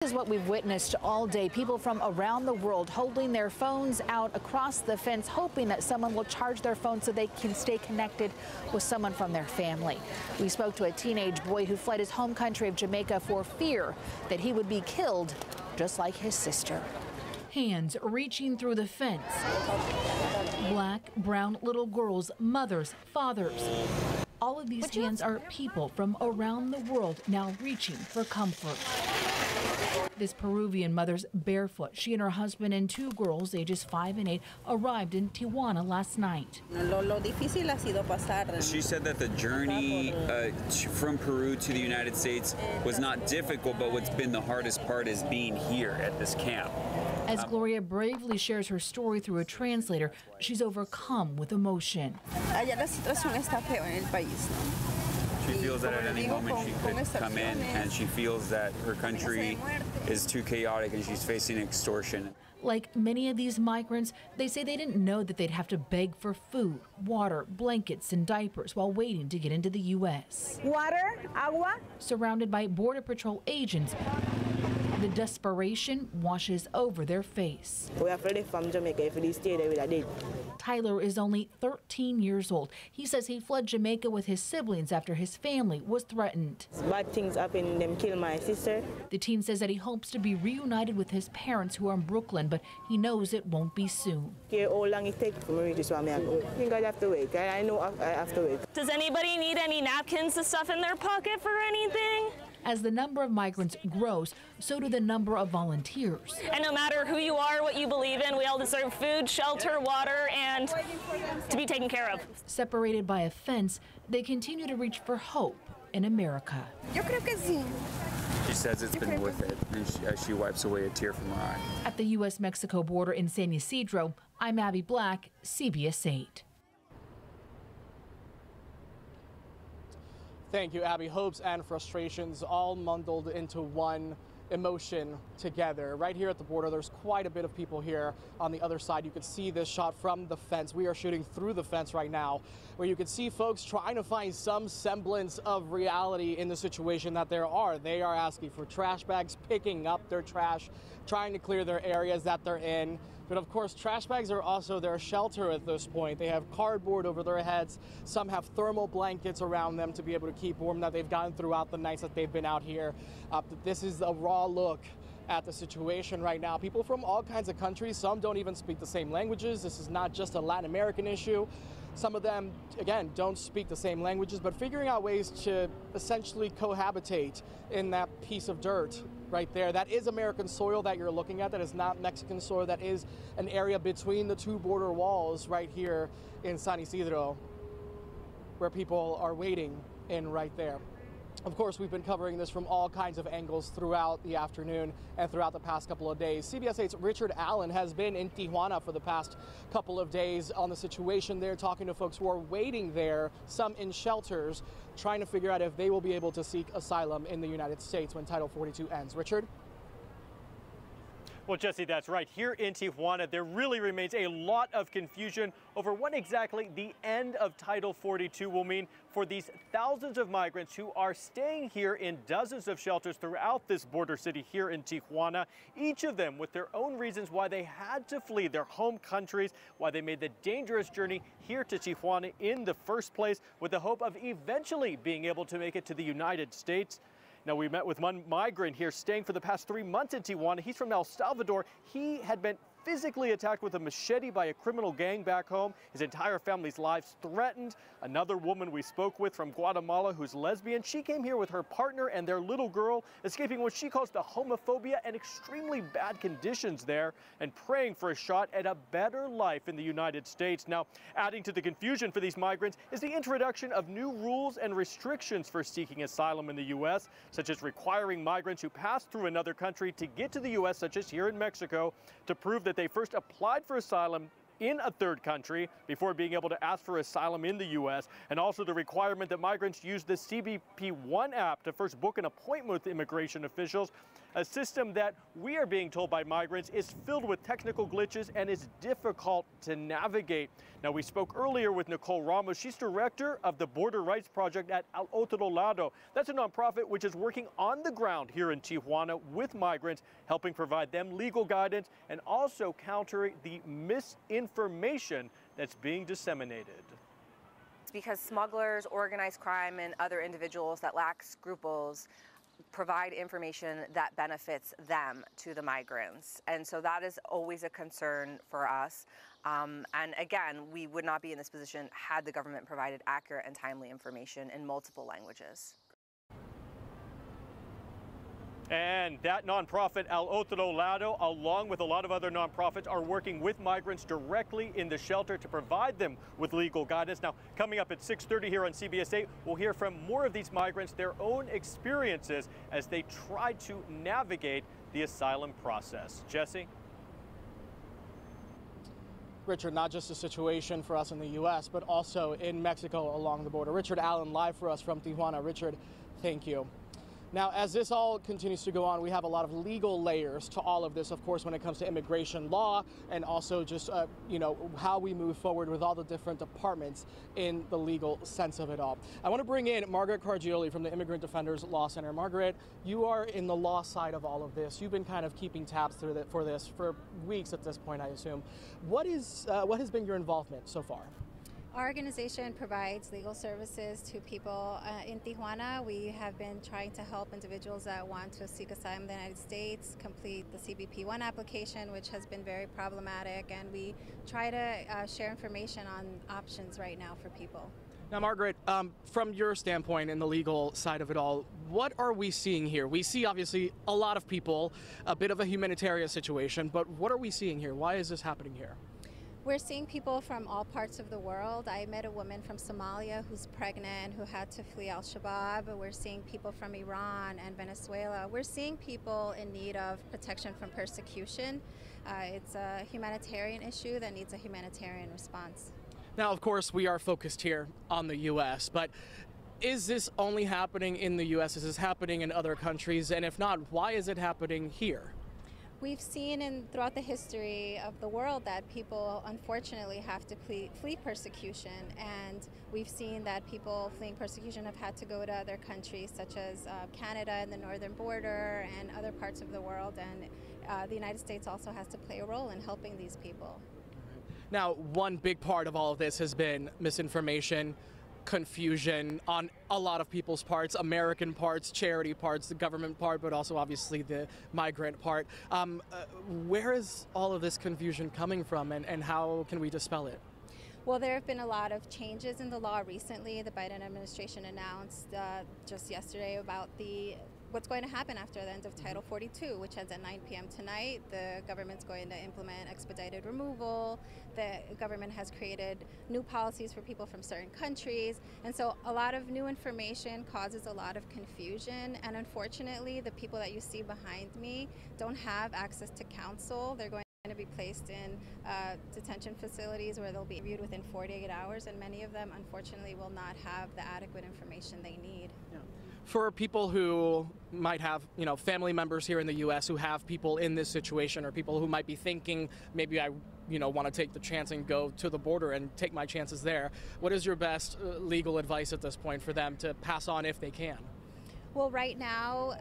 This is what we've witnessed all day. People from around the world holding their phones out across the fence, hoping that someone will charge their phone so they can stay connected with someone from their family. We spoke to a teenage boy who fled his home country of Jamaica for fear that he would be killed just like his sister. Hands reaching through the fence. Black, brown little girls, mothers, fathers. All of these hands are people from around the world now reaching for comfort. This Peruvian mother's barefoot. She and her husband and two girls, ages 5 and 8, arrived in Tijuana last night. She said that the journey from Peru to the United States was not difficult, but what's been the hardest part is being here at this camp. As Gloria bravely shares her story through a translator, she's overcome with emotion. She feels that at any moment she could come in, and she feels that her country is too chaotic and she's facing extortion. Like many of these migrants, they say they didn't know that they'd have to beg for food, water, blankets, and diapers while waiting to get into the U.S. Water, agua. Surrounded by Border Patrol agents, the desperation washes over their face. We are from Jamaica. If we stay there, we are dead. Tyler is only 13 years old. He says he fled Jamaica with his siblings after his family was threatened. Bad things happen, them kill my sister. The teen says that he hopes to be reunited with his parents who are in Brooklyn, but he knows it won't be soon. How long it takes for me to reach this one, I think I have to wait. I know I have to wait. Does anybody need any napkins to stuff in their pocket for anything? As the number of migrants grows, so do the number of volunteers. And no matter who you are, what you believe in, we all deserve food, shelter, water, and to be taken care of. Separated by a fence, they continue to reach for hope in America. She says it's been worth it, and she wipes away a tear from her eye. At the U.S. Mexico border in San Ysidro, I'm Abby Black, CBS 8. Thank you, Abby. Hopes and frustrations all bundled into one emotion together. Right here at the border, there's quite a bit of people here on the other side. You can see this shot from the fence. We are shooting through the fence right now, where you can see folks trying to find some semblance of reality in the situation that there are. They are asking for trash bags, picking up their trash, trying to clear their areas that they're in. But of course, trash bags are also their shelter at this point. They have cardboard over their heads. Some have thermal blankets around them to be able to keep warm that they've gotten throughout the nights that they've been out here. This is a raw look at the situation right now. People from all kinds of countries, some don't even speak the same languages. This is not just a Latin American issue. Some of them, again, don't speak the same languages, but figuring out ways to essentially cohabitate in that piece of dirt right there. That is American soil that you're looking at. That is not Mexican soil. That is an area between the two border walls right here in San Ysidro, where people are waiting in right there. Of course, we've been covering this from all kinds of angles throughout the afternoon and throughout the past couple of days. CBS 8's Richard Allen has been in Tijuana for the past couple of days on the situation there, talking to folks who are waiting there, some in shelters, trying to figure out if they will be able to seek asylum in the United States when Title 42 ends. Richard? Well, Jesse, that's right. Here in Tijuana, there really remains a lot of confusion over what exactly the end of Title 42 will mean for these thousands of migrants who are staying here in dozens of shelters throughout this border city here in Tijuana, each of them with their own reasons why they had to flee their home countries, why they made the dangerous journey here to Tijuana in the first place, with the hope of eventually being able to make it to the United States. Now, we met with one migrant here staying for the past 3 months in Tijuana. He's from El Salvador. He had been physically attacked with a machete by a criminal gang back home. His entire family's lives threatened. Another woman we spoke with from Guatemala who's lesbian, she came here with her partner and their little girl, escaping what she calls the homophobia and extremely bad conditions there, and praying for a shot at a better life in the United States. Now, adding to the confusion for these migrants is the introduction of new rules and restrictions for seeking asylum in the U.S., such as requiring migrants who pass through another country to get to the U.S., such as here in Mexico, to prove that they first applied for asylum in a third country before being able to ask for asylum in the U.S., and also the requirement that migrants use the CBP One app to first book an appointment with immigration officials. a system that we are being told by migrants is filled with technical glitches and is difficult to navigate. Now, we spoke earlier with Nicole Ramos. She's director of the Border Rights Project at Al Otro Lado. That's a nonprofit which is working on the ground here in Tijuana with migrants, helping provide them legal guidance and also countering the misinformation that's being disseminated. It's because smugglers, organized crime, and other individuals that lack scruples provide information that benefits them to the migrants. And so that is always a concern for us. And again, we would not be in this position had the government provided accurate and timely information in multiple languages. And that nonprofit, Al Otro Lado, along with a lot of other nonprofits, are working with migrants directly in the shelter to provide them with legal guidance. Now, coming up at 6:30 here on CBS 8, we'll hear from more of these migrants, their own experiences as they try to navigate the asylum process. Jesse? Richard, not just a situation for us in the U.S., but also in Mexico along the border. Richard Allen, live for us from Tijuana. Richard, thank you. Now, as this all continues to go on, we have a lot of legal layers to all of this, of course, when it comes to immigration law and also just, how we move forward with all the different departments in the legal sense of it all. I want to bring in Margaret Cargioli from the Immigrant Defenders Law Center. Margaret, you are in the law side of all of this. You've been kind of keeping tabs for this for weeks at this point, I assume. What has been your involvement so far? Our organization provides legal services to people in Tijuana. We have been trying to help individuals that want to seek asylum in the United States complete the CBP-1 application, which has been very problematic, and we try to share information on options right now for people. Now, Margaret, from your standpoint in the legal side of it all, what are we seeing here? We see, obviously, a lot of people, a bit of a humanitarian situation, but what are we seeing here? Why is this happening here? We're seeing people from all parts of the world. I met a woman from Somalia who's pregnant, who had to flee al-Shabaab. We're seeing people from Iran and Venezuela. We're seeing people in need of protection from persecution. It's a humanitarian issue that needs a humanitarian response. Now, of course, we are focused here on the U.S., but is this only happening in the U.S.? Is this happening in other countries? And if not, why is it happening here? We've seen throughout the history of the world that people unfortunately have to flee persecution, and we've seen that people fleeing persecution have had to go to other countries such as Canada and the northern border and other parts of the world, and the United States also has to play a role in helping these people. Now, one big part of all of this has been misinformation, confusion on a lot of people's parts, American parts, charity parts, the government part, but also obviously the migrant part. Where is all of this confusion coming from, and how can we dispel it? Well, there have been a lot of changes in the law recently. The Biden administration announced just yesterday about what's going to happen after the end of Title 42, which ends at 9 p.m. tonight. The government's going to implement expedited removal. The government has created new policies for people from certain countries. And so a lot of new information causes a lot of confusion. And unfortunately, the people that you see behind me don't have access to counsel. They're going to be placed in detention facilities where they'll be reviewed within 48 hours. And many of them, unfortunately, will not have the adequate information they need. Yeah. For people who might have, family members here in the U.S. who have people in this situation, or people who might be thinking, maybe I, want to take the chance and go to the border and take my chances there, what is your best legal advice at this point for them to pass on if they can? Well, right now,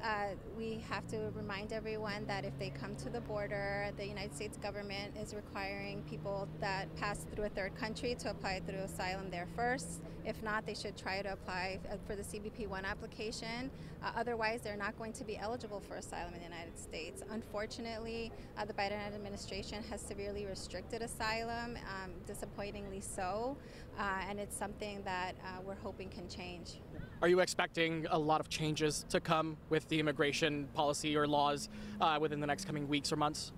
we have to remind everyone that if they come to the border, the United States government is requiring people that pass through a third country to apply through asylum there first. If not, they should try to apply for the CBP-1 application. Otherwise, they're not going to be eligible for asylum in the United States. Unfortunately, the Biden administration has severely restricted asylum, disappointingly so, and it's something that we're hoping can change. Are you expecting a lot of changes to come with the immigration policy or laws within the next coming weeks or months?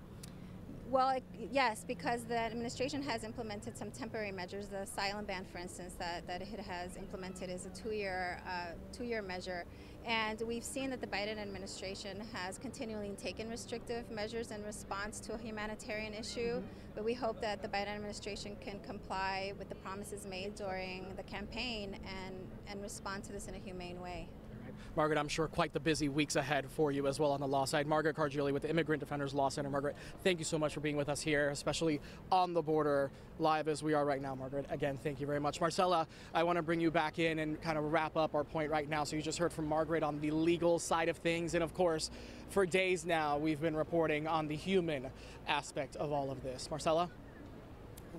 Well, yes, because the administration has implemented some temporary measures. The asylum ban, for instance, that it has implemented is a two-year measure. And we've seen that the Biden administration has continually taken restrictive measures in response to a humanitarian issue. But we hope that the Biden administration can comply with the promises made during the campaign and respond to this in a humane way. Margaret, I'm sure quite the busy weeks ahead for you as well on the law side. Margaret Cargioli with the Immigrant Defenders Law Center. Margaret, thank you so much for being with us here, especially on the border, live as we are right now, Margaret. Again, thank you very much. Marcella, I want to bring you back in and kind of wrap up our point right now. So you just heard from Margaret on the legal side of things. And of course, for days now, we've been reporting on the human aspect of all of this. Marcella?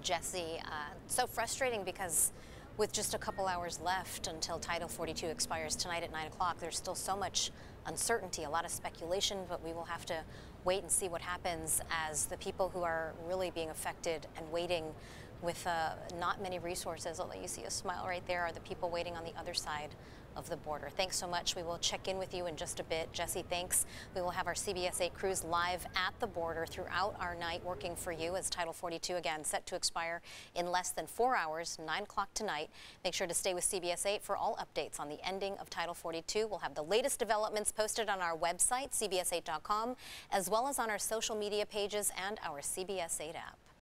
Jesse, so frustrating because with just a couple hours left until Title 42 expires tonight at 9 o'clock, there's still so much uncertainty, a lot of speculation, but we will have to wait and see what happens as the people who are really being affected and waiting with not many resources, although you see a smile right there, are the people waiting on the other side of the border. Thanks so much. We will check in with you in just a bit. Jesse, thanks. We will have our CBS 8 crews live at the border throughout our night working for you as Title 42 again set to expire in less than 4 hours, 9 o'clock tonight. Make sure to stay with CBS 8 for all updates on the ending of Title 42. We'll have the latest developments posted on our website, cbs8.com, as well as on our social media pages and our CBS 8 app.